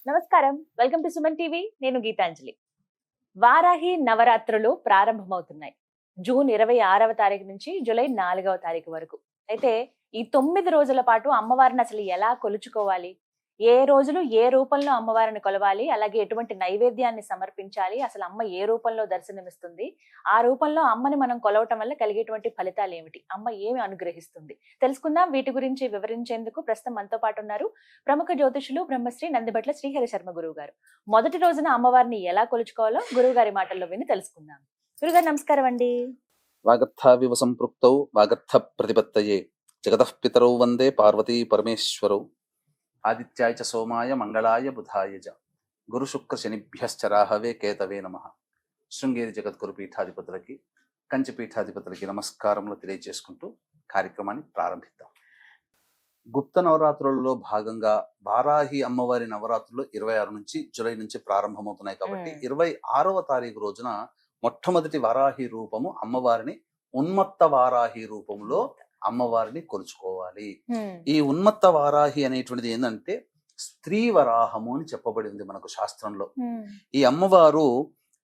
నమస్కారం, welcome to Suman TV. నేను గీతాంజలి. వారాహి నవరాత్రులు ప్రారంభమవుతున్నాయి. జూన్ 26వ తారీఖు నుంచి జూలై 4వ తారీఖు వరకు. అయితే ఈ 9 రోజుల పాటు అమ్మవారిని అసలు ఎలా కొలుచుకోవాలి, ఏ రోజులు ఏ రూపంలో అమ్మవారిని కొలవాలి, అలాగే ఎటువంటి నైవేద్యాన్ని సమర్పించాలి, అసలు అమ్మ ఏ రూపంలో దర్శనమిస్తుంది, ఆ రూపంలో అమ్మని మనం కొలవటం వల్ల కలిగేటువంటి ఫలితాలు ఏమిటి, అమ్మ ఏమి అనుగ్రహిస్తుంది, తెలుసుకుందాం. వీటి గురించి వివరించేందుకు ప్రస్తుతం మనతో పాటు ఉన్నారు ప్రముఖ జ్యోతిషులు బ్రహ్మశ్రీ నందిబట్ల శ్రీహరి శర్మ గురువు గారు. మొదటి రోజున అమ్మవారిని ఎలా కొలుచుకోవాలో గురువు గారి మాటల్లో విని తెలుసుకుందాం. గురుగారు నమస్కారం అండి. వాగర్థావివ సంపృక్తౌ వాగర్థ ప్రతిపత్తయే జగతః పితరౌ వందే పార్వతీ పరమేశ్వరౌ ఆదిత్యాయ చ సోమాయ మంగళాయ బుధాయ చ గురు శుక్ర శనిభ్యశ్చ రాహవే కేతవే నమః. శృంగేరి జగద్గురు పీఠాధిపతులకి కంచి పీఠాధిపతులకి నమస్కారములు తెలియజేసుకుంటూ కార్యక్రమాన్ని ప్రారంభిద్దాం. గుప్త నవరాత్రులలో భాగంగా వారాహి అమ్మవారి నవరాత్రులు 26 నుంచి జూలై నుంచి ప్రారంభమవుతున్నాయి కాబట్టి 26వ తారీఖు రోజున మొట్టమొదటి వారాహి రూపము అమ్మవారిని ఉన్మత్త వారాహి రూపంలో అమ్మవారిని కొలుచుకోవాలి. ఈ ఉన్మత్త వారాహి అనేటువంటిది ఏంటంటే స్త్రీ వరాహము అని చెప్పబడింది మనకు శాస్త్రంలో. ఈ అమ్మవారు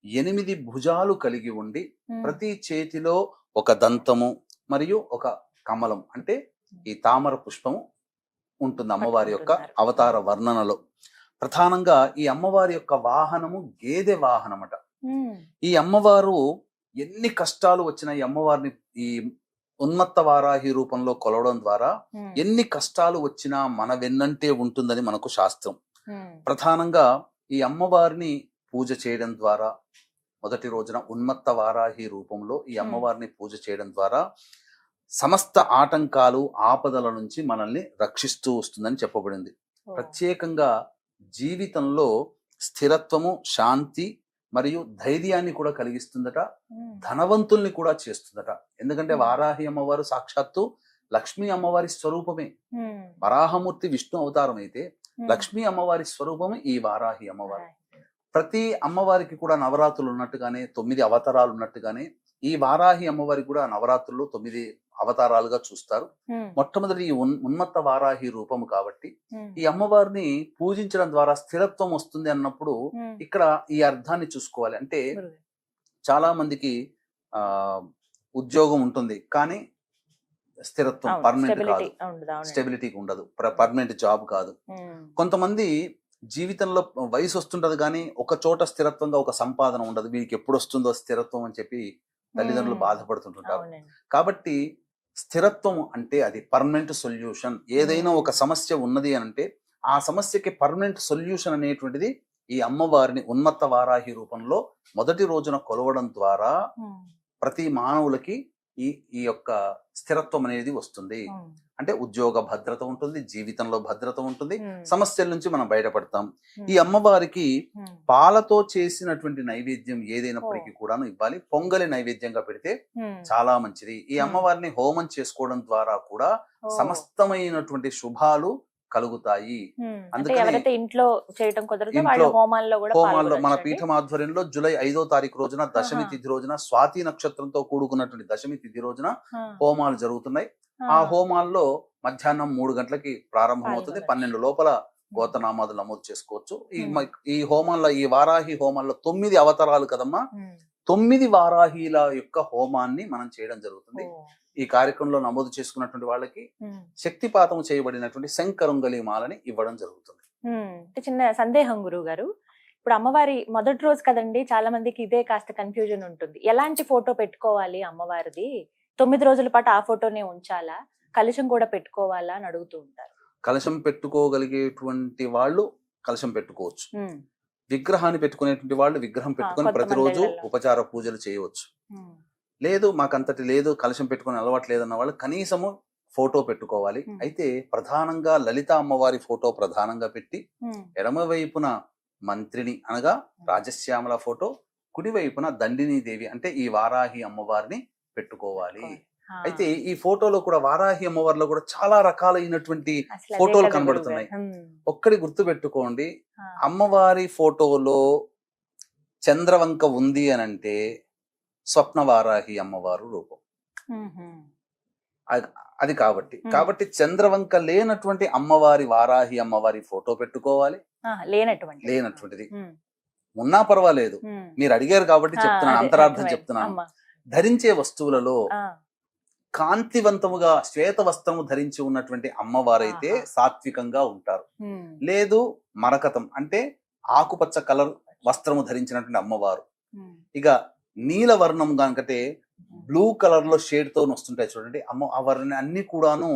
8 భుజాలు కలిగి ఉండి ప్రతి చేతిలో ఒక దంతము మరియు ఒక కమలం అంటే ఈ తామర పుష్పము ఉంటుంది అమ్మవారి యొక్క అవతార వర్ణనలో. ప్రధానంగా ఈ అమ్మవారి యొక్క వాహనము గేదె వాహనమట. ఈ అమ్మవారు ఎన్ని కష్టాలు వచ్చినా ఈ అమ్మవారిని ఈ ఉన్మత్త వారాహి రూపంలో కొలవడం ద్వారా ఎన్ని కష్టాలు వచ్చినా మన వెన్నంటే ఉంటుందని మనకు శాస్త్రం. ప్రధానంగా ఈ అమ్మవారిని పూజ చేయడం ద్వారా మొదటి రోజున ఉన్మత్త వారాహి రూపంలో ఈ అమ్మవారిని పూజ చేయడం ద్వారా సమస్త ఆటంకాలు ఆపదల నుంచి మనల్ని రక్షిస్తూ వస్తుందని చెప్పబడింది. ప్రత్యేకంగా జీవితంలో స్థిరత్వము, శాంతి మరియు ధైర్యాన్ని కూడా కలిగిస్తుందట, ధనవంతుల్ని కూడా చేస్తుందట. ఎందుకంటే వారాహి అమ్మవారు సాక్షాత్తు లక్ష్మీ అమ్మవారి స్వరూపమే. వరాహమూర్తి విష్ణు అవతారం అయితే లక్ష్మీ అమ్మవారి స్వరూపమే ఈ వారాహి అమ్మవారు. ప్రతి అమ్మవారికి కూడా నవరాత్రులు ఉన్నట్టుగానే 9 అవతారాలు ఉన్నట్టుగానే ఈ వారాహి అమ్మవారికి కూడా నవరాత్రులు 9 అవతారాలుగా చూస్తారు. మొట్టమొదటి ఈ ఉన్మత్త వారాహి రూపము కాబట్టి ఈ అమ్మవారిని పూజించడం ద్వారా స్థిరత్వం వస్తుంది అన్నప్పుడు ఇక్కడ ఈ అర్థాన్ని చూసుకోవాలి. అంటే చాలా మందికి ఉద్యోగం ఉంటుంది కానీ స్థిరత్వం పర్మనెంట్ కాదు, స్టెబిలిటీకి ఉండదు, పర్మనెంట్ జాబ్ కాదు. కొంతమంది జీవితంలో వయసు వస్తుంటది కానీ ఒక చోట స్థిరత్వంగా ఒక సంపాదన ఉండదు. వీరికి ఎప్పుడు వస్తుందో స్థిరత్వం అని చెప్పి తల్లిదండ్రులు బాధపడుతుంటుంటారు. కాబట్టి స్థిరత్వం అంటే అది పర్మనెంట్ సొల్యూషన్. ఏదైనా ఒక సమస్య ఉన్నది అని అంటే ఆ సమస్యకి పర్మనెంట్ సొల్యూషన్ అనేటువంటిది ఈ అమ్మవారిని ఉన్మత్త వారాహి రూపంలో మొదటి రోజున కొలవడం ద్వారా ప్రతి మానవులకి ఈ యొక్క స్థిరత్వం అనేది వస్తుంది. అంటే ఉద్యోగ భద్రత ఉంటుంది, జీవితంలో భద్రత ఉంటుంది, సమస్యల నుంచి మనం బయటపడతాం. ఈ అమ్మవారికి పాలతో చేసినటువంటి నైవేద్యం ఏదైనప్పటికీ కూడాను ఇవ్వాలి. పొంగలి నైవేద్యంగా పెడితే చాలా మంచిది. ఈ అమ్మవారిని హోమం చేసుకోవడం ద్వారా కూడా సమస్తమైనటువంటి శుభాలు కలుగుతాయి. అందుకని ఇంట్లో చేయటం హోమాల్లో మన పీఠం ఆధ్వర్యంలో జూలై 5వ తారీఖు రోజున దశమి తిథి రోజున స్వాతి నక్షత్రంతో కూడుకున్నటువంటి దశమి తిథి రోజున హోమాలు జరుగుతున్నాయి. ఆ హోమాల్లో మధ్యాహ్నం 3 గంటలకి ప్రారంభమవుతుంది. 12 లోపల గోతనామాదులు నమోదు చేసుకోవచ్చు. ఈ హోమాల్లో ఈ వారాహి హోమాల్లో 9 అవతారాలు కదమ్మా, 9 వారాహిల యొక్క హోమాన్ని మనం చేయడం జరుగుతుంది. ఈ కార్యక్రమంలో నమోదు చేసుకున్నటువంటి వాళ్ళకి శక్తిపాతం చేయబడినటువంటి శంకరుంగలి మాలని ఇవ్వడం జరుగుతుంది. చిన్న సందేహం గురువు గారు, ఇప్పుడు అమ్మవారి మొదటి రోజు కదండి, చాలా మందికి ఇదే కాస్త కన్ఫ్యూజన్ ఉంటుంది. ఎలాంటి ఫోటో పెట్టుకోవాలి అమ్మవారిది? 9 రోజుల పాటు ఆ ఫోటోనే ఉంచాలా, కలశం కూడా పెట్టుకోవాలా అని అడుగుతూ ఉంటారు. కలశం పెట్టుకోగలిగేటువంటి వాళ్ళు కలశం పెట్టుకోవచ్చు. విగ్రహాన్ని పెట్టుకునేటువంటి వాళ్ళు విగ్రహం పెట్టుకుని ప్రతిరోజు ఉపచార పూజలు చేయవచ్చు. లేదు మాకంతటి లేదు, కలశం పెట్టుకుని అలవాటు లేదన్న వాళ్ళు కనీసము ఫోటో పెట్టుకోవాలి. అయితే ప్రధానంగా లలిత అమ్మవారి ఫోటో ప్రధానంగా పెట్టి ఎడమ వైపున మంత్రిని అనగా రాజశ్యామల ఫోటో, కుడి వైపున దండిని దేవి అంటే ఈ వారాహి అమ్మవారిని పెట్టుకోవాలి. అయితే ఈ ఫోటోలో కూడా వారాహి అమ్మవారిలో కూడా చాలా రకాలైనటువంటి ఫోటోలు కనబడుతున్నాయి. ఒక్కడి గుర్తు పెట్టుకోండి, అమ్మవారి ఫోటోలో చంద్రవంక ఉంది అని అంటే స్వప్న వారాహి అమ్మవారు రూపం. అది కాబట్టి చంద్రవంక లేనటువంటి అమ్మవారి వారాహి అమ్మవారి ఫోటో పెట్టుకోవాలి. లేనటువంటిది ఉన్నా పర్వాలేదు, మీరు అడిగారు కాబట్టి చెప్తున్నాను, అంతరార్థం చెప్తున్నాను. ధరించే వస్తువులలో కాంతివంతముగా శ్వేత వస్త్రము ధరించి ఉన్నటువంటి అమ్మవారైతే సాత్వికంగా ఉంటారు. లేదు మరకతం అంటే ఆకుపచ్చ కలర్ వస్త్రము ధరించినటువంటి అమ్మవారు. ఇక నీల వర్ణం కనుకంటే బ్లూ కలర్ లో షేడ్ తో వస్తుంటాయి చూడండి, అమ్మవారిని అన్ని కూడాను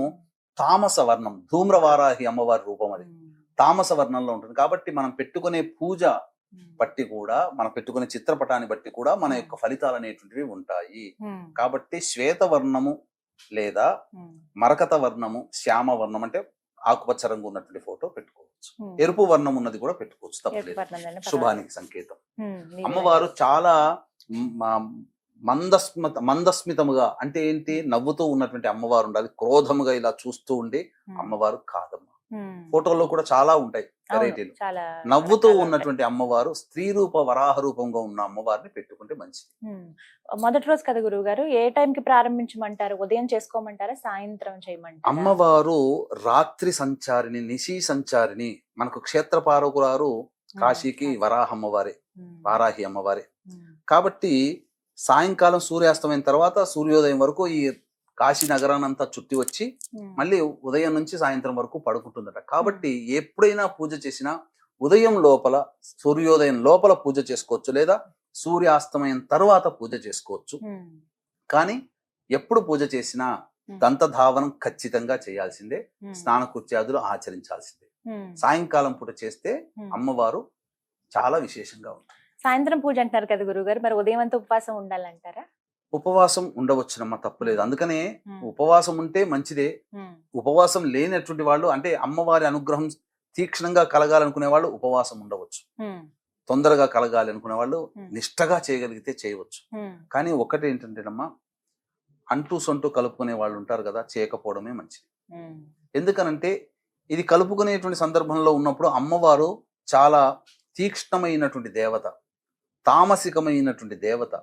తామస వర్ణం, ధూమ్రవారాహి అమ్మవారి రూపం అది తామస వర్ణంలో ఉంటుంది. కాబట్టి మనం పెట్టుకునే పూజ బట్టి కూడా, మనం పెట్టుకునే చిత్రపటాన్ని బట్టి కూడా మన యొక్క ఫలితాలు అనేటువంటివి ఉంటాయి. కాబట్టి శ్వేత వర్ణము లేదా మరకత వర్ణము, శ్యామ వర్ణం అంటే ఆకుపచ్చ రంగు ఉన్నటువంటి ఫోటో పెట్టుకోవచ్చు. ఎరుపు వర్ణం ఉన్నది కూడా పెట్టుకోవచ్చు, తప్పలేదు, శుభానికి సంకేతం. అమ్మవారు చాలా మందస్మితముగా అంటే ఏంటి, నవ్వుతూ ఉన్నటువంటి అమ్మవారు ఉండాలి. క్రోధముగా ఇలా చూస్తూ ఉండే అమ్మవారు కాదమ్మ. ఫోటోల్లో కూడా చాలా ఉంటాయి వెరైటీలు. నవ్వుతూ ఉన్నటువంటి అమ్మవారు, స్త్రీ రూప వరాహ రూపంగా ఉన్న అమ్మవారిని పెట్టుకుంటే మంచిది. మొదటి రోజు కదా గురువు గారు, ఏ టైం కి ప్రారంభించమంటారు? ఉదయం చేసుకోమంటారా, సాయంత్రం చేయమంటారా? అమ్మవారు రాత్రి సంచారిని, నిశీ సంచారిని. మనకు క్షేత్రపాలకురారు కాశీకి వరాహ అమ్మవారే, వారాహి అమ్మవారే. కాబట్టి సాయంకాలం సూర్యాస్తమైన తర్వాత సూర్యోదయం వరకు ఈ కాశీ నగరాన్ని అంతా చుట్టి వచ్చి మళ్ళీ ఉదయం నుంచి సాయంత్రం వరకు పడుకుంటుందట. కాబట్టి ఎప్పుడైనా పూజ చేసినా ఉదయం లోపల, సూర్యోదయం లోపల పూజ చేసుకోవచ్చు, లేదా సూర్యాస్తమయం తర్వాత పూజ చేసుకోవచ్చు. కానీ ఎప్పుడు పూజ చేసినా దంతధావనం ఖచ్చితంగా చేయాల్సిందే, స్నానకృత్యాదులు ఆచరించాల్సిందే. సాయంకాలం పూట చేస్తే అమ్మవారు చాలా విశేషంగా ఉంటుంది. సాయంత్రం పూజ అంటారు కదా గురువు గారు, మరి ఉదయం అంతా ఉపవాసం ఉండాలంటారా? ఉపవాసం ఉండవచ్చునమ్మ, తప్పులేదు. అందుకనే ఉపవాసం ఉంటే మంచిదే. ఉపవాసం లేనటువంటి వాళ్ళు, అంటే అమ్మవారి అనుగ్రహం తీక్షణంగా కలగాలనుకునే వాళ్ళు ఉపవాసం ఉండవచ్చు. తొందరగా కలగాలి అనుకునే వాళ్ళు నిష్టగా చేయగలిగితే చేయవచ్చు. కానీ ఒకటి ఏంటంటేనమ్మా, అంటూ సొంటూ కలుపుకునే వాళ్ళు ఉంటారు కదా, చేయకపోవడమే మంచిది. ఎందుకనంటే ఇది కలుపుకునేటువంటి సందర్భంలో ఉన్నప్పుడు అమ్మవారు చాలా తీక్ష్ణమైనటువంటి దేవత, తామసికమైనటువంటి దేవత.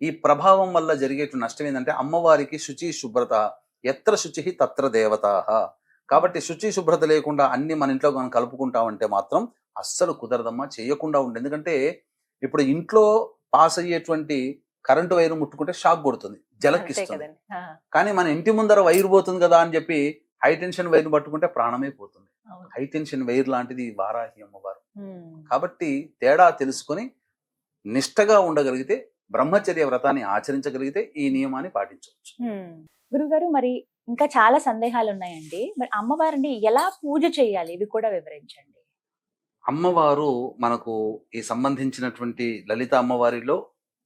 ఈ ప్రభావం వల్ల జరిగేటువంటి నష్టం ఏంటంటే అమ్మవారికి శుచి శుభ్రత, ఎత్ర శుచి తత్ర దేవత. కాబట్టి శుచి శుభ్రత లేకుండా అన్ని మన ఇంట్లో మనం కలుపుకుంటామంటే మాత్రం అస్సలు కుదరదమ్మా, చేయకుండా ఉండే. ఎందుకంటే ఇప్పుడు ఇంట్లో పాస్ అయ్యేటువంటి కరెంటు వైరు ముట్టుకుంటే షాక్ కొడుతుంది, జలకిస్తుంది. కానీ మన ఇంటి ముందర వైరు పోతుంది కదా అని చెప్పి హై టెన్షన్ వైర్ పట్టుకుంటే ప్రాణమే పోతుంది. హై టెన్షన్ వైర్ లాంటిది వారాహి అమ్మవారు. కాబట్టి తేడా తెలుసుకొని నిష్టగా ఉండగలిగితే, బ్రహ్మచర్య వ్రతాన్ని ఆచరించగలిగితే ఈ నియమాన్ని పాటించవచ్చు. గురుగారు, మరి ఇంకా చాలా సందేహాలు ఉన్నాయండి. మరి అమ్మవారిని ఎలా పూజ చేయాలి, ఇవి కూడా వివరించండి. అమ్మవారు మనకు ఈ సంబంధించినటువంటి లలిత అమ్మవారిలో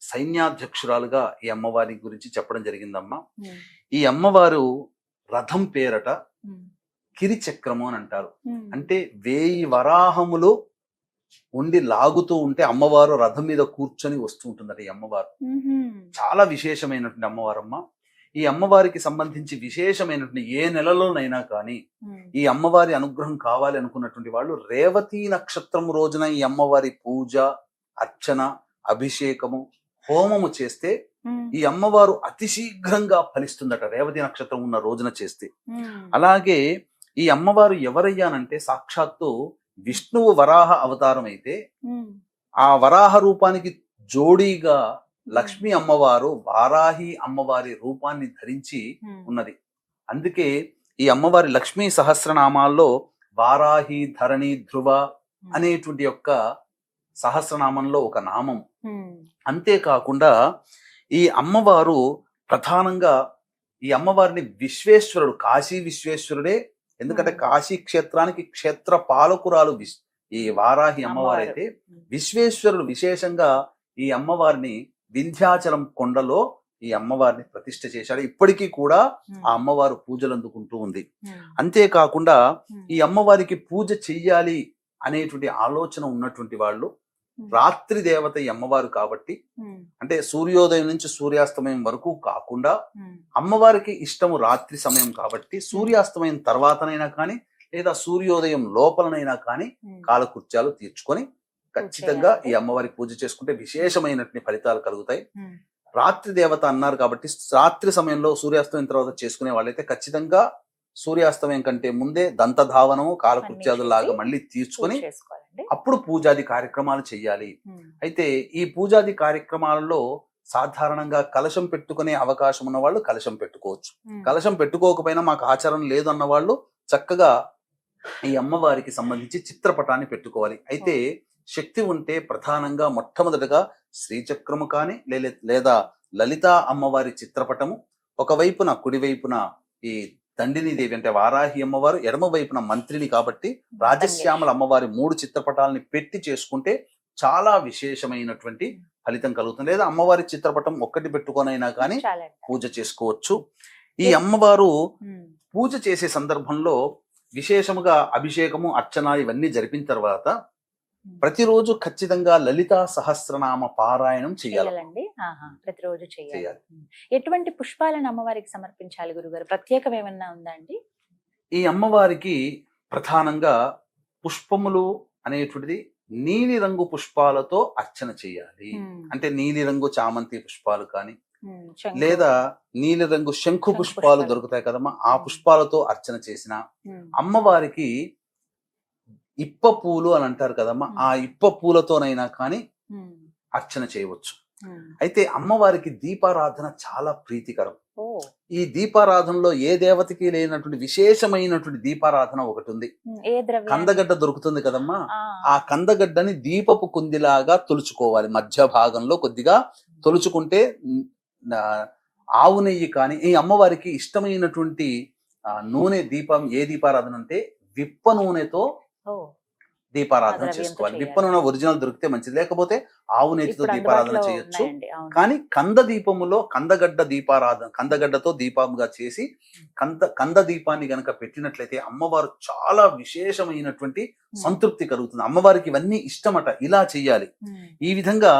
సైన్యాధ్యక్షురాలుగా ఈ అమ్మవారి గురించి చెప్పడం జరిగిందమ్మా. ఈ అమ్మవారు రథం పేరట కిరిచక్రము అని అంటారు. అంటే 1000 వరాహములు ఉండి లాగుతూ ఉంటే అమ్మవారు రథం మీద కూర్చొని వస్తూ ఉంటుందట ఈ అమ్మవారు. చాలా విశేషమైనటువంటి అమ్మవారమ్మ. ఈ అమ్మవారికి సంబంధించి విశేషమైనటువంటి ఏ నెలలోనైనా కానీ ఈ అమ్మవారి అనుగ్రహం కావాలి అనుకున్నటువంటి వాళ్ళు రేవతి నక్షత్రం రోజున ఈ అమ్మవారి పూజ, అర్చన, అభిషేకము, హోమము చేస్తే ఈ అమ్మవారు అతి శీఘ్రంగా ఫలిస్తుందట, రేవతి నక్షత్రం ఉన్న రోజున చేస్తే. అలాగే ఈ అమ్మవారు ఎవరయ్యానంటే సాక్షాత్తు విష్ణువు వరాహ అవతారం అయితే ఆ వరాహ రూపానికి జోడీగా లక్ష్మీ అమ్మవారు వారాహి అమ్మవారి రూపాన్ని ధరించి ఉన్నది. అందుకే ఈ అమ్మవారి లక్ష్మీ సహస్రనామాల్లో వారాహి, ధరణి, ధ్రువ అనేటువంటి యొక్క సహస్రనామంలో ఒక నామం. అంతేకాకుండా ఈ అమ్మవారు ప్రధానంగా ఈ అమ్మవారిని విశ్వేశ్వరుడు, కాశీ విశ్వేశ్వరుడే. ఎందుకంటే కాశీ క్షేత్రానికి క్షేత్ర పాలకురాలు ఈ వారాహి అమ్మవారు అయితే, విశ్వేశ్వరుడు విశేషంగా ఈ అమ్మవారిని వింధ్యాచలం కొండలో ఈ అమ్మవారిని ప్రతిష్ఠ చేశాడు. ఇప్పటికీ కూడా ఆ అమ్మవారు పూజలు అందుకుంటూ ఉంది. అంతేకాకుండా ఈ అమ్మవారికి పూజ చెయ్యాలి అనేటువంటి ఆలోచన ఉన్నటువంటి వాళ్ళు రాత్రి దేవత ఈ అమ్మవారు కాబట్టి, అంటే సూర్యోదయం నుంచి సూర్యాస్తమయం వరకు కాకుండా అమ్మవారికి ఇష్టము రాత్రి సమయం కాబట్టి సూర్యాస్తమయం తర్వాతనైనా కానీ లేదా సూర్యోదయం లోపలనైనా కానీ కాలకృత్యాలు తీర్చుకొని ఖచ్చితంగా ఈ అమ్మవారికి పూజ చేసుకుంటే విశేషమైనటువంటి ఫలితాలు కలుగుతాయి. రాత్రి దేవత అన్నారు కాబట్టి రాత్రి సమయంలో సూర్యాస్తమయం తర్వాత చేసుకునే వాళ్ళైతే ఖచ్చితంగా సూర్యాస్తమయం కంటే ముందే దంతధావనము కాలకృత్యాదులాగా మళ్ళీ తీర్చుకొని చేసుకోవాలండి. అప్పుడు పూజాది కార్యక్రమాలు చెయ్యాలి. అయితే ఈ పూజాది కార్యక్రమాలలో సాధారణంగా కలశం పెట్టుకునే అవకాశం ఉన్న వాళ్ళు కలశం పెట్టుకోవచ్చు. కలశం పెట్టుకోకపోయినా మాకు ఆచారం లేదు అన్న వాళ్ళు చక్కగా ఈ అమ్మవారికి సంబంధించి చిత్రపటాన్ని పెట్టుకోవాలి. అయితే శక్తి ఉంటే ప్రధానంగా మొట్టమొదటగా శ్రీచక్రము కానీ లేదా లలితా అమ్మవారి చిత్రపటము, ఒకవైపున కుడివైపున ఈ దండిని దేవి అంటే వారాహి అమ్మవారు, ఎడమ వైపున మంత్రిని కాబట్టి రాజశ్యామల అమ్మవారి 3 చిత్రపటాలని పెట్టి చేసుకుంటే చాలా విశేషమైనటువంటి ఫలితం కలుగుతుంది. లేదా అమ్మవారి చిత్రపటం ఒక్కటి పెట్టుకొనైనా కానీ పూజ చేసుకోవచ్చు. ఈ అమ్మవారు పూజ చేసే సందర్భంలో విశేషముగా అభిషేకము, అర్చన ఇవన్నీ జరిపిన తర్వాత ప్రతిరోజు ఖచ్చితంగా లలితా సహస్రనామ పారాయణం చేయాలండి. ప్రతిరోజు చేయాలి. ఎటువంటి పుష్పాలను అమ్మవారికి సమర్పించాలి గురుగారు? ప్రత్యేకం ఏమన్నా ఉందా అండి? ఈ అమ్మవారికి ప్రధానంగా పుష్పములు అనేటువంటిది నీలి రంగు పుష్పాలతో అర్చన చేయాలి. అంటే నీలి రంగు చామంతి పుష్పాలు కానీ లేదా నీలి రంగు శంఖు పుష్పాలు దొరుకుతాయి కదమ్మా, ఆ పుష్పాలతో అర్చన చేసిన అమ్మవారికి ఇప్ప పూలు అని అంటారు కదమ్మా, ఆ ఇప్ప పూలతోనైనా కానీ అర్చన చేయవచ్చు. అయితే అమ్మవారికి దీపారాధన చాలా ప్రీతికరం. ఈ దీపారాధనలో ఏ దేవతకి లేనటువంటి విశేషమైనటువంటి దీపారాధన ఒకటి ఉంది. కందగడ్డ దొరుకుతుంది కదమ్మా, ఆ కందగడ్డని దీపపు కుందిలాగా తొలుచుకోవాలి. మధ్య భాగంలో కొద్దిగా తొలుచుకుంటే ఆవు నెయ్యి కానీ, ఈ అమ్మవారికి ఇష్టమైనటువంటి నూనె దీపం ఏ దీపారాధన అంటే విప్ప నూనెతో దీపారాధన చేసుకోవాలి. విప్ప నూనె ఒరిజినల్ దొరికితే మంచిది, లేకపోతే ఆవు నెయ్యితో దీపారాధన చేయొచ్చు. కానీ కంద దీపములో కందగడ్డతో దీపంగా చేసి కంద దీపాన్ని గనక పెట్టినట్లయితే అమ్మవారు చాలా విశేషమైనటువంటి సంతృప్తి కలుగుతుంది. అమ్మవారికి ఇవన్నీ ఇష్టమట, ఇలా చెయ్యాలి. ఈ విధంగా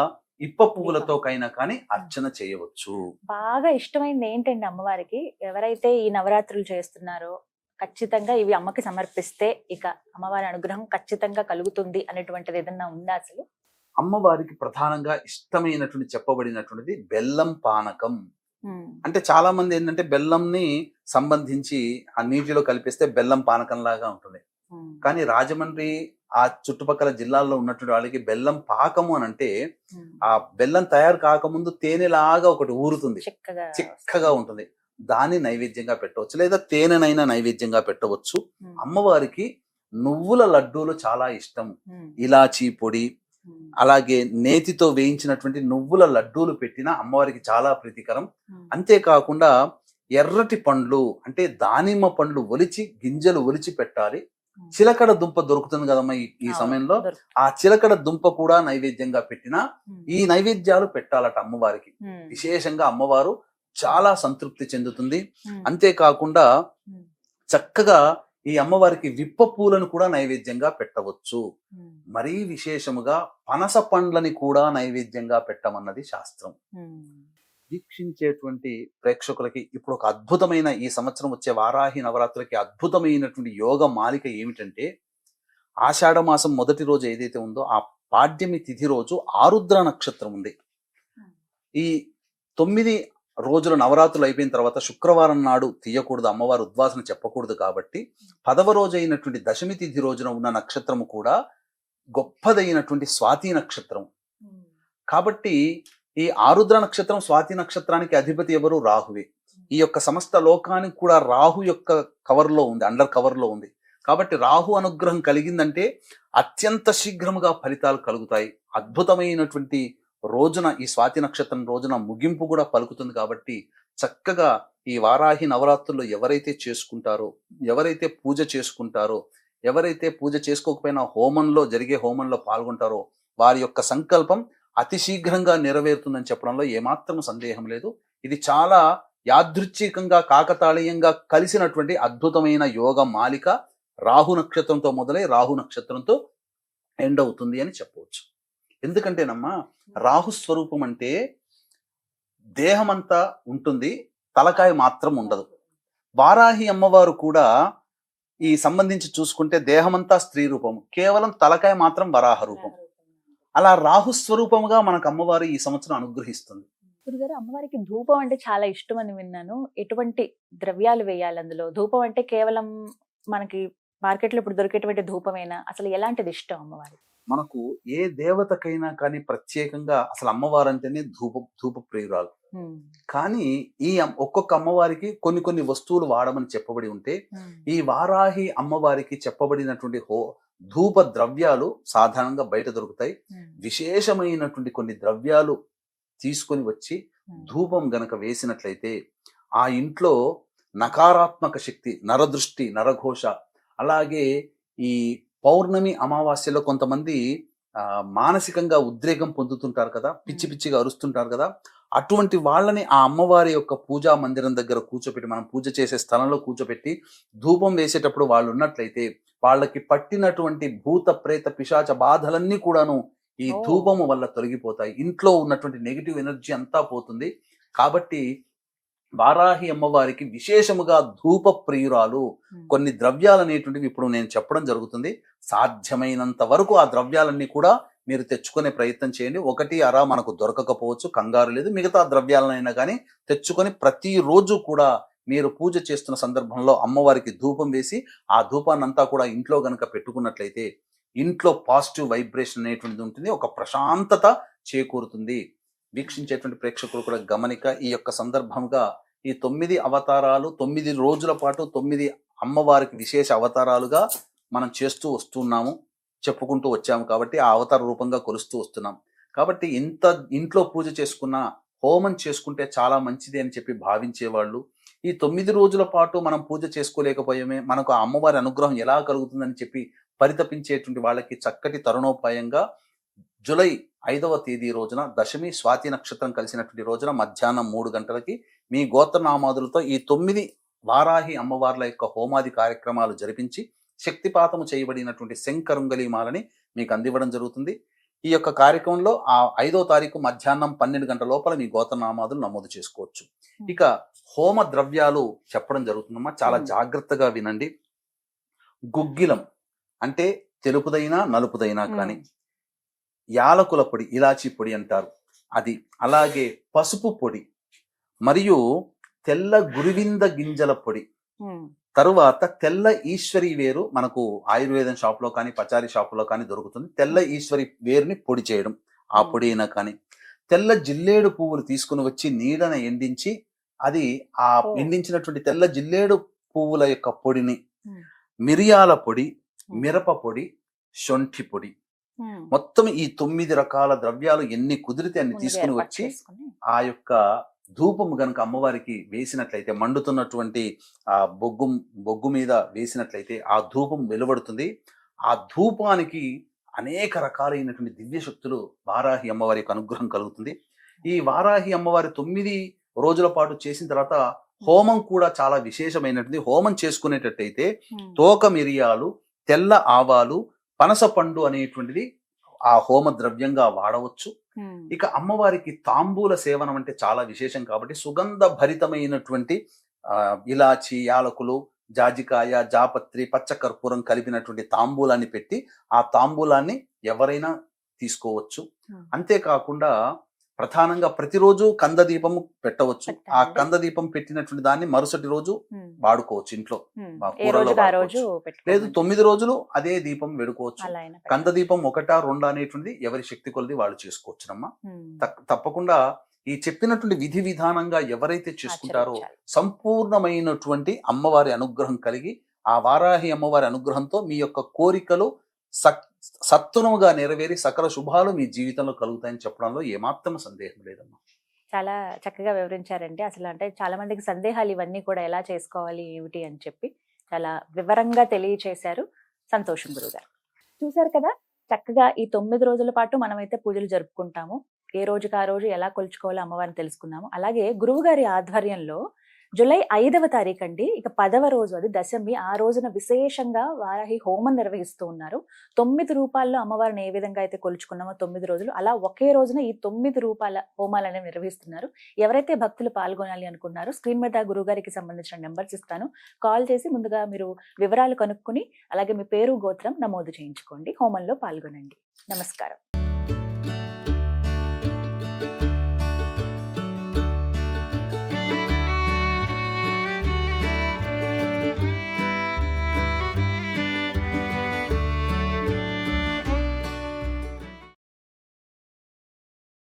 ఇప్ప పువ్వులతో కైనా కానీ అర్చన చేయవచ్చు. బాగా ఇష్టమైంది ఏంటండి అమ్మవారికి? ఎవరైతే ఈ నవరాత్రులు చేస్తున్నారో ఖచ్చితంగా ఇవి అమ్మకి సమర్పిస్తే ఇక అమ్మవారి అనుగ్రహం ఖచ్చితంగా కలుగుతుంది అనేటువంటిది ఏదన్నా ఉందా అసలు? అమ్మవారికి ప్రధానంగా ఇష్టమైనటువంటి చెప్పబడినటువంటిది బెల్లం పానకం. అంటే చాలా మంది ఏంటంటే బెల్లంని సంబంధించి ఆ నీటిలో కలిపిస్తే బెల్లం పానకం లాగా ఉంటుంది. కానీ రాజమండ్రి ఆ చుట్టుపక్కల జిల్లాల్లో ఉన్నటువంటి వాళ్ళకి బెల్లం పాకము అని అంటే ఆ బెల్లం తయారు కాకముందు తేనెలాగా ఒకటి ఊరుతుంది, చిక్కగా ఉంటుంది. దాన్ని నైవేద్యంగా పెట్టవచ్చు, లేదా తేనెనైనా నైవేద్యంగా పెట్టవచ్చు. అమ్మవారికి నువ్వుల లడ్డూలు చాలా ఇష్టం. ఇలాచీ పొడి, అలాగే నేతితో వేయించినటువంటి నువ్వుల లడ్డూలు పెట్టిన అమ్మవారికి చాలా ప్రీతికరం. అంతేకాకుండా ఎర్రటి పండ్లు అంటే దానిమ్మ పండ్లు ఒలిచి గింజలు ఒలిచి పెట్టాలి. చిలకడ దుంప దొరుకుతుంది కదమ్మా ఈ సమయంలో, ఆ చిలకడ దుంప కూడా నైవేద్యంగా పెట్టినా ఈ నైవేద్యాలు పెట్టాలట అమ్మవారికి. విశేషంగా అమ్మవారు చాలా సంతృప్తి చెందుతుంది. అంతేకాకుండా చక్కగా ఈ అమ్మవారికి విప్ప పూలను కూడా నైవేద్యంగా పెట్టవచ్చు. మరీ విశేషముగా పనస పండ్లని కూడా నైవేద్యంగా పెట్టమన్నది శాస్త్రం. వీక్షించేటువంటి ప్రేక్షకులకి ఇప్పుడు ఒక అద్భుతమైన, ఈ సంవత్సరం వచ్చే వారాహి నవరాత్రులకి అద్భుతమైనటువంటి యోగ మాలిక ఏమిటంటే, ఆషాఢ మాసం మొదటి రోజు ఏదైతే ఉందో ఆ పాడ్యమి తిథి రోజు ఆరుద్ర నక్షత్రం ఉంది. ఈ 9 రోజుల నవరాత్రులు అయిపోయిన తర్వాత శుక్రవారం నాడు తీయకూడదు, అమ్మవారు ఉద్వాసన చెప్పకూడదు. కాబట్టి 10వ రోజు అయినటువంటి దశమి తిథి రోజున ఉన్న నక్షత్రము కూడా గొప్పదైనటువంటి స్వాతి నక్షత్రం. కాబట్టి ఈ ఆరుద్ర నక్షత్రం స్వాతి నక్షత్రానికి అధిపతి ఎవరు? రాహువే. ఈ యొక్క సమస్త లోకానికి కూడా రాహు యొక్క కవర్లో ఉంది, అండర్ కవర్లో ఉంది. కాబట్టి రాహు అనుగ్రహం కలిగిందంటే అత్యంత శీఘ్రముగా ఫలితాలు కలుగుతాయి. అద్భుతమైనటువంటి రోజున, ఈ స్వాతి నక్షత్రం రోజున ముగింపు కూడా పలుకుతుంది. కాబట్టి చక్కగా ఈ వారాహి నవరాత్రుల్లో ఎవరైతే చేసుకుంటారో, ఎవరైతే పూజ చేసుకుంటారో, ఎవరైతే పూజ చేసుకోకపోయినా జరిగే హోమంలో పాల్గొంటారో వారి యొక్క సంకల్పం అతి శీఘ్రంగా నెరవేరుతుందని చెప్పడంలో ఏమాత్రం సందేహం లేదు. ఇది చాలా యాదృచ్ఛికంగా కాకతాళీయంగా కలిసినటువంటి అద్భుతమైన యోగ మాలిక. రాహు నక్షత్రంతో మొదలై రాహు నక్షత్రంతో ఎండ్ అవుతుంది అని చెప్పవచ్చు. ఎందుకంటేనమ్మా, రాహు స్వరూపం అంటే దేహమంతా ఉంటుంది, తలకాయ మాత్రం ఉండదు. వారాహి అమ్మవారు కూడా ఈ సంబంధించి చూసుకుంటే దేహమంతా స్త్రీ రూపం, కేవలం తలకాయ మాత్రం వరాహ రూపం. అలా రాహు స్వరూపముగా మనకు అమ్మవారు ఈ సంవత్సరం అనుగ్రహిస్తుంది. గురుగారు, అమ్మవారికి ధూపం అంటే చాలా ఇష్టం అని విన్నాను. ఎటువంటి ద్రవ్యాలు వేయాలి అందులో? ధూపం అంటే కేవలం మనకి మార్కెట్‌లో ఇప్పుడు దొరికేటువంటి ధూపమేనా? అసలు ఎలాంటిది ఇష్టం అమ్మవారికి? మనకు ఏ దేవతకైనా కానీ ప్రత్యేకంగా అసలు అమ్మవారంటేనే ధూప ప్రియురాలు. హ్మ్. కానీ ఒక్కొక్క అమ్మవారికి కొన్ని కొన్ని వస్తువులు వాడమని చెప్పబడి ఉంటే, హ్మ్. ఈ వారాహి అమ్మవారికి చెప్పబడినటువంటి ధూప ద్రవ్యాలు సాధారణంగా బయట దొరుకుతాయి. హ్మ్. విశేషమైనటువంటి కొన్ని ద్రవ్యాలు తీసుకొని వచ్చి హ్మ్. ధూపం గనక వేసినట్లయితే ఆ ఇంట్లో నకారాత్మక శక్తి, నరదృష్టి, నరఘోష, అలాగే ఈ పౌర్ణమి అమావాస్యలో కొంతమంది మానసికంగా ఉద్రేకం పొందుతుంటారు కదా, పిచ్చి పిచ్చిగా అరుస్తుంటారు కదా, అటువంటి వాళ్ళని ఆ అమ్మవారి యొక్క పూజా మందిరం దగ్గర కూర్చోపెట్టి, మనం పూజ చేసే స్థలంలో కూర్చోపెట్టి ధూపం వేసేటప్పుడు వాళ్ళు ఉన్నట్లయితే వాళ్ళకి పట్టినటువంటి భూత ప్రేత పిశాచ బాధలన్నీ కూడాను ఈ ఓహ్! ధూపము వల్ల తొలగిపోతాయి. ఇంట్లో ఉన్నటువంటి నెగిటివ్ ఎనర్జీ అంతా పోతుంది. కాబట్టి వారాహి అమ్మవారికి విశేషముగా ధూప ప్రియురాలు. హ్మ్. కొన్ని ద్రవ్యాలనేటువంటివి ఇప్పుడు నేను చెప్పడం జరుగుతుంది. సాధ్యమైనంత వరకు ఆ ద్రవ్యాలన్నీ కూడా మీరు తెచ్చుకునే ప్రయత్నం చేయండి. ఒకటి అరా మనకు దొరకకపోవచ్చు, కంగారు లేదు. మిగతా ద్రవ్యాలనైనా కానీ తెచ్చుకొని ప్రతిరోజు కూడా మీరు పూజ చేస్తున్న సందర్భంలో అమ్మవారికి ధూపం వేసి, ఆ ధూపాన్నంతా కూడా ఇంట్లో గనక పెట్టుకున్నట్లయితే ఇంట్లో పాజిటివ్ వైబ్రేషన్ అనేటువంటిది ఉంటుంది. ఒక ప్రశాంతత చేకూరుతుంది. వీక్షించేటువంటి ప్రేక్షకులు కూడా గమనిక ఈ యొక్క సందర్భంగా ఈ 9 అవతారాలు 9 రోజుల పాటు 9 అమ్మవారికి విశేష అవతారాలుగా మనం చేస్తూ వస్తున్నాము, చెప్పుకుంటూ వచ్చాము. కాబట్టి ఆ అవతార రూపంగా కొలుస్తూ వస్తున్నాం. కాబట్టి ఇంట్లో పూజ చేసుకున్న, హోమం చేసుకుంటే చాలా మంచిది అని చెప్పి భావించేవాళ్ళు ఈ 9 రోజుల పాటు మనం పూజ చేసుకోలేకపోయామే, మనకు ఆ అమ్మవారి అనుగ్రహం ఎలా కలుగుతుందని చెప్పి పరితపించేటువంటి వాళ్ళకి చక్కటి తరుణోపాయంగా జూలై 5వ తేదీ రోజున దశమి స్వాతి నక్షత్రం కలిసినటువంటి రోజున మధ్యాహ్నం 3 గంటలకి మీ గోత్రనామాదులతో ఈ 9 వారాహి అమ్మవార్ల యొక్క హోమాది కార్యక్రమాలు జరిపించి శక్తిపాతము చేయబడినటువంటి శంకరుంగలీమాలని మీకు అందివ్వడం జరుగుతుంది. ఈ యొక్క కార్యక్రమంలో ఆ 5వ తారీఖు మధ్యాహ్నం 12 గంటల లోపల మీ గోత్రనామాదులు నమోదు చేసుకోవచ్చు. ఇక హోమ ద్రవ్యాలు చెప్పడం జరుగుతుందమ్మా, చాలా జాగ్రత్తగా వినండి. గుగ్గిలం అంటే తెలుపుదైనా నలుపుదైనా కానీ, యాలకుల పొడి, ఇలాచీ పొడి అంటారు అది, అలాగే పసుపు పొడి మరియు తెల్ల గురివింద గింజల పొడి, తరువాత తెల్ల ఈశ్వరి వేరు మనకు ఆయుర్వేదం షాప్లో కానీ పచారీ షాపులో కానీ దొరుకుతుంది. తెల్ల ఈశ్వరి వేరుని పొడి చేయడం, ఆ పొడి అయినా కానీ, తెల్ల జిల్లేడు పువ్వులు తీసుకుని వచ్చి నీడన ఎండించి అది ఆ ఎండించినటువంటి తెల్ల జిల్లేడు పువ్వుల యొక్క పొడిని, మిరియాల పొడి, మిరప పొడి, శొంఠి పొడి, మొత్తం ఈ 9 రకాల ద్రవ్యాలు ఎన్ని కుదిరితే అన్ని తీసుకుని వచ్చి ఆ యొక్క ధూపము గనుక అమ్మవారికి వేసినట్లయితే, మండుతున్నటువంటి ఆ బొగ్గు మీద వేసినట్లయితే ఆ ధూపం వెలువడుతుంది. ఆ ధూపానికి అనేక రకాలైనటువంటి దివ్య శక్తులు వారాహి అమ్మవారి యొక్క అనుగ్రహం కలుగుతుంది. ఈ వారాహి అమ్మవారి 9 రోజుల పాటు చేసిన తర్వాత హోమం కూడా చాలా విశేషమైనటువంటి. హోమం చేసుకునేటట్టయితే తోక మిరియాలు, తెల్ల ఆవాలు, పనస పండు అనేటువంటిది ఆ హోమ ద్రవ్యంగా వాడవచ్చు. ఇక అమ్మవారికి తాంబూల సేవనం అంటే చాలా విశేషం కాబట్టి సుగంధ భరితమైనటువంటి ఇలాచి, యాలకులు, జాజికాయ, జాపత్రి, పచ్చకర్పూరం కలిపినటువంటి తాంబూలాన్ని పెట్టి ఆ తాంబూలాన్ని ఎవరైనా తీసుకోవచ్చు. అంతేకాకుండా ప్రధానంగా ప్రతిరోజు కందదీపము పెట్టవచ్చు. ఆ కందదీపం పెట్టినటువంటి దాన్ని మరుసటి రోజు వాడుకోవచ్చు ఇంట్లో, లేదు 9 రోజులు అదే దీపం వెడుకోవచ్చు. కందదీపం 1, 2 అనేటువంటి ఎవరి శక్తి కొలది వాళ్ళు చేసుకోవచ్చునమ్మా. తప్పకుండా ఈ చెప్పినటువంటి విధి విధానంగా ఎవరైతే చేసుకుంటారో సంపూర్ణమైనటువంటి అమ్మవారి అనుగ్రహం కలిగి, ఆ వారాహి అమ్మవారి అనుగ్రహంతో మీ యొక్క కోరికలు సత్వరముగా నెరవేరి సకల శుభాలు మీ జీవితంలో కలుగుతాయని చెప్పడంలో ఏమాత్రం సందేహం లేదమ్మా. చాలా చక్కగా వివరించారండి. అసలు అంటే చాలా మందికి సందేహాలు ఇవన్నీ కూడా ఎలా చేసుకోవాలి ఏమిటి అని చెప్పి చాలా వివరంగా తెలియచేశారు. సంతోషం గురుగారు. చూసారు కదా, చక్కగా ఈ 9 రోజుల పాటు మనమైతే పూజలు జరుపుకుంటాము. ఏ రోజుకి ఆ రోజు ఎలా కొలుచుకోవాలో అమ్మవారిని తెలుసుకున్నాము. అలాగే గురువు గారి ఆధ్వర్యంలో జూలై 5వ తారీఖు అండి, ఇక 10వ రోజు అది దశమి, ఆ రోజున విశేషంగా వారాహి హోమం నిర్వహిస్తూ ఉన్నారు. 9 రూపాల్లో అమ్మవారిని ఏ విధంగా అయితే కొలుచుకున్నామో 9 రోజులు, అలా ఒకే రోజున ఈ 9 రూపాల హోమాలను నిర్వహిస్తున్నారు. ఎవరైతే భక్తులు పాల్గొనాలి అనుకున్నారో స్క్రీన్ మీద గురుగారికి సంబంధించిన నెంబర్స్ ఇస్తాను. కాల్ చేసి ముందుగా మీరు వివరాలు కనుక్కుని అలాగే మీ పేరు, గోత్రం నమోదు చేయించుకోండి. హోమంలో పాల్గొనండి. నమస్కారం.